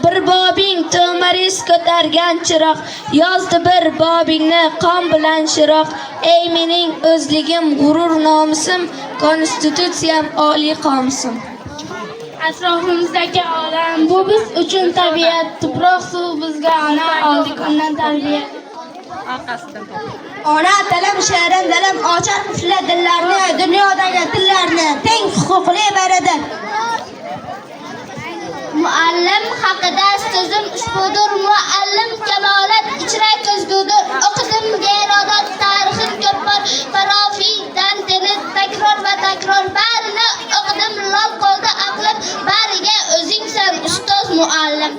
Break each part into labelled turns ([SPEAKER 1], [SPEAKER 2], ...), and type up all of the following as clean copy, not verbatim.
[SPEAKER 1] Bir bobing to'maris ko'targan chiroq, yozdi bir bobingni qon bilan shiroq. Ey mening o'zligim, g'urur nomusim, konstitutsiyam oliy qomusim.
[SPEAKER 2] Atrofimizdagi olam bu biz uchun tabiat, tuproq suv bizga ona, oldik undan tarbiya.
[SPEAKER 3] Ona tilim, she'rim dilim, ochar qufla dillarni, dunyodagi tillarni teng huquqli baradir.
[SPEAKER 2] Muallim haqida so'zim ushbudur, muallim kamalat ichra ko'zgudur. O'qidim g'ayrodat tarixin ko'p bor, farofiydan tili takror va takror barini o'qidim, lol qoldi aqlim, bariga o'zingsan ustoz muallim.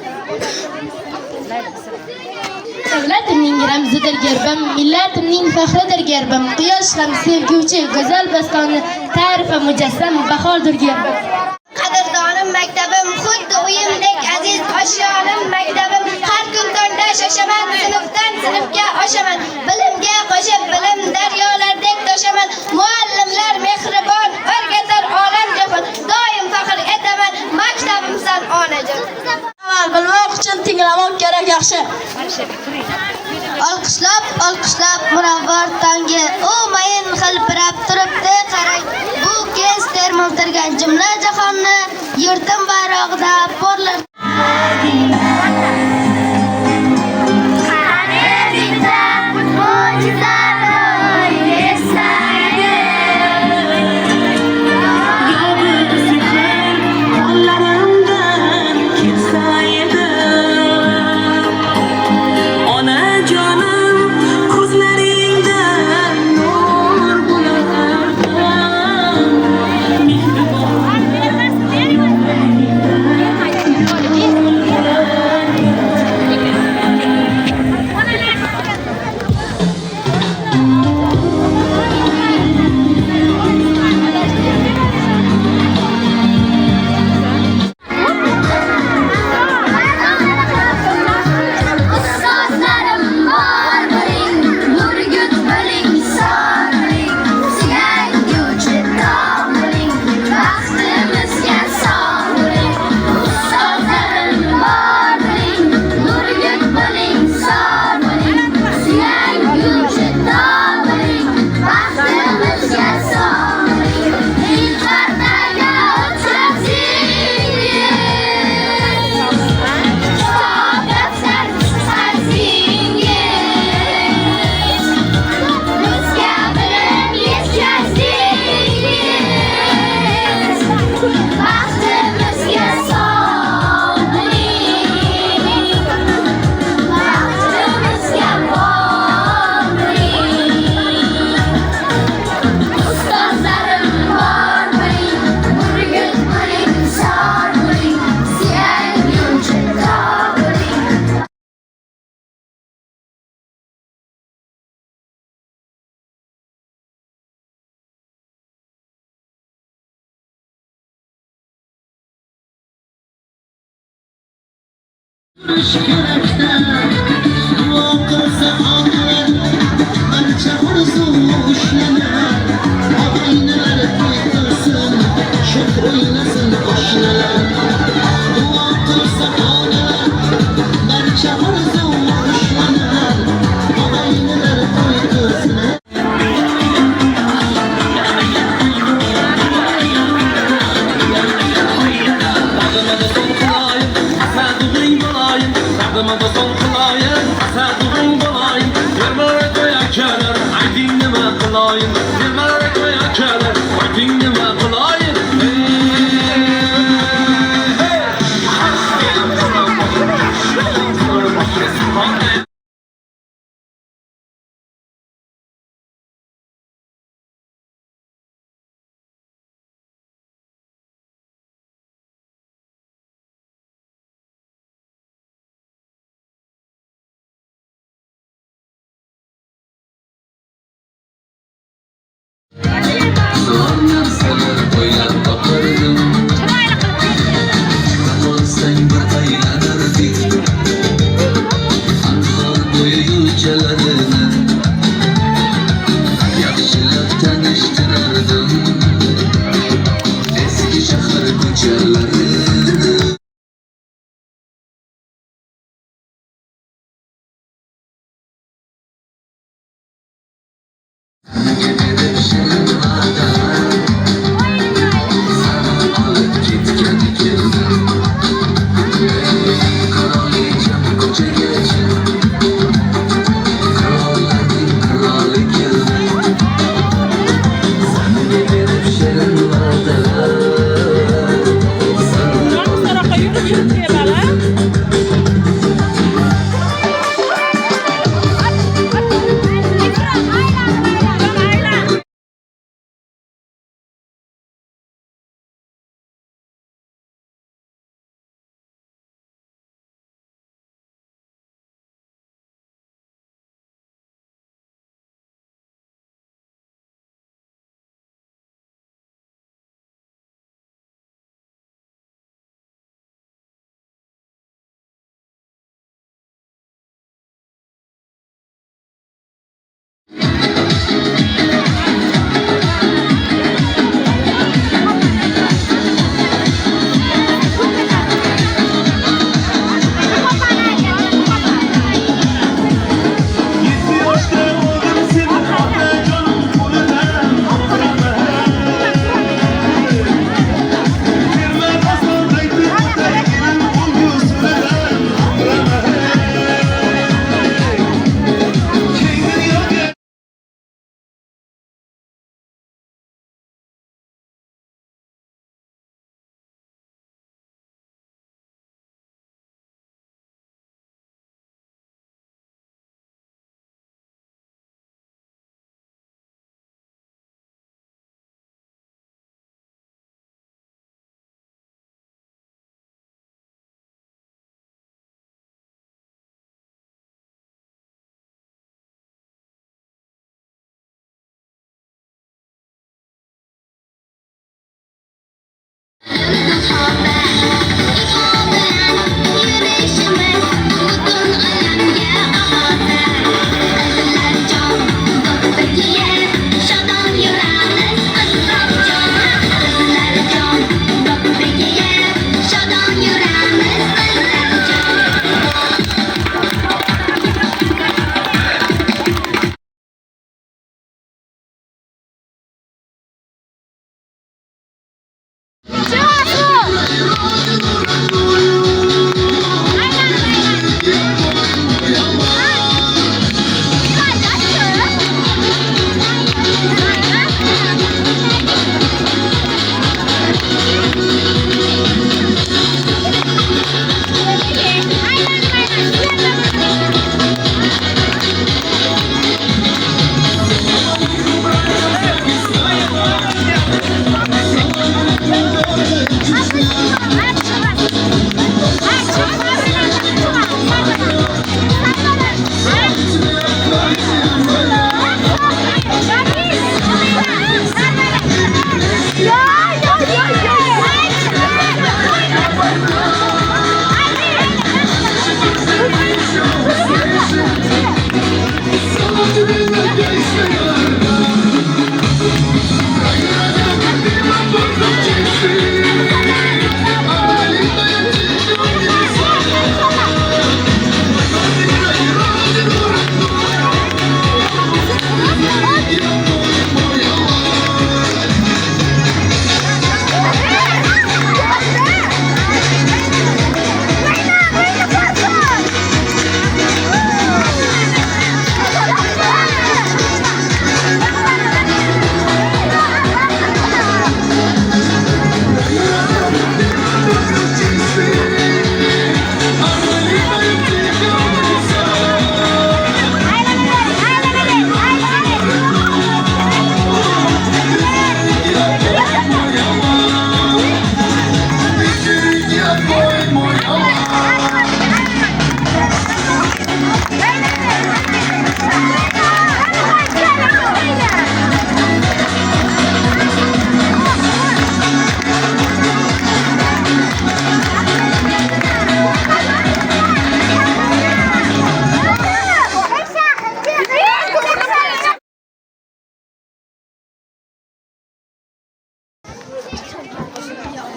[SPEAKER 2] Davlatimning ramzidir gerbim, millatimning faxridir gerbim. Quyosh ham sevguvchi, go'zal bastoni, ta'rifi mujassam, bahordir gerbim.
[SPEAKER 3] Qadrdonim maktabim, xuddi uyimdek aziz oshyonim maktabim. Har kun tongda shoshaman, sinfdan sinfga oshaman. Bilimga qo'shib bilim daryolardek toshaman. Muallimlar mehribon, o'rgatar olam jahon. Doim faxr etaman, maktabimsan onajon. Bilmoq uchun tinglamoq kerak yaxshi. Olqishlab, olqishlab munavvar tongi, u mayin xilpirab turibdi qarang. Bu kez termiltirgan jumla jahonni yurtim bayrog'ida porlar.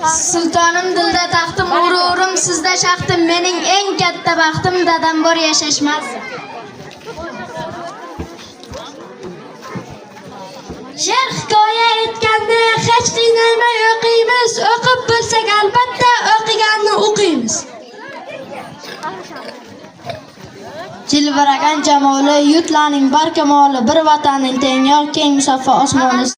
[SPEAKER 3] Sultonim dilda taxtim, g'ururim sizda shaxtim, mening eng katta baxtim dadam bor yashashmas.
[SPEAKER 1] She'r hikoya etganda hech qiynalmay o'qiymiz, o'qib bilsak albatta o'qiganni o'qiymiz.
[SPEAKER 3] Jilviragan jamoli, yurtlarning barkamoli, bir vatanning teng yor, keng musaffo osmoni.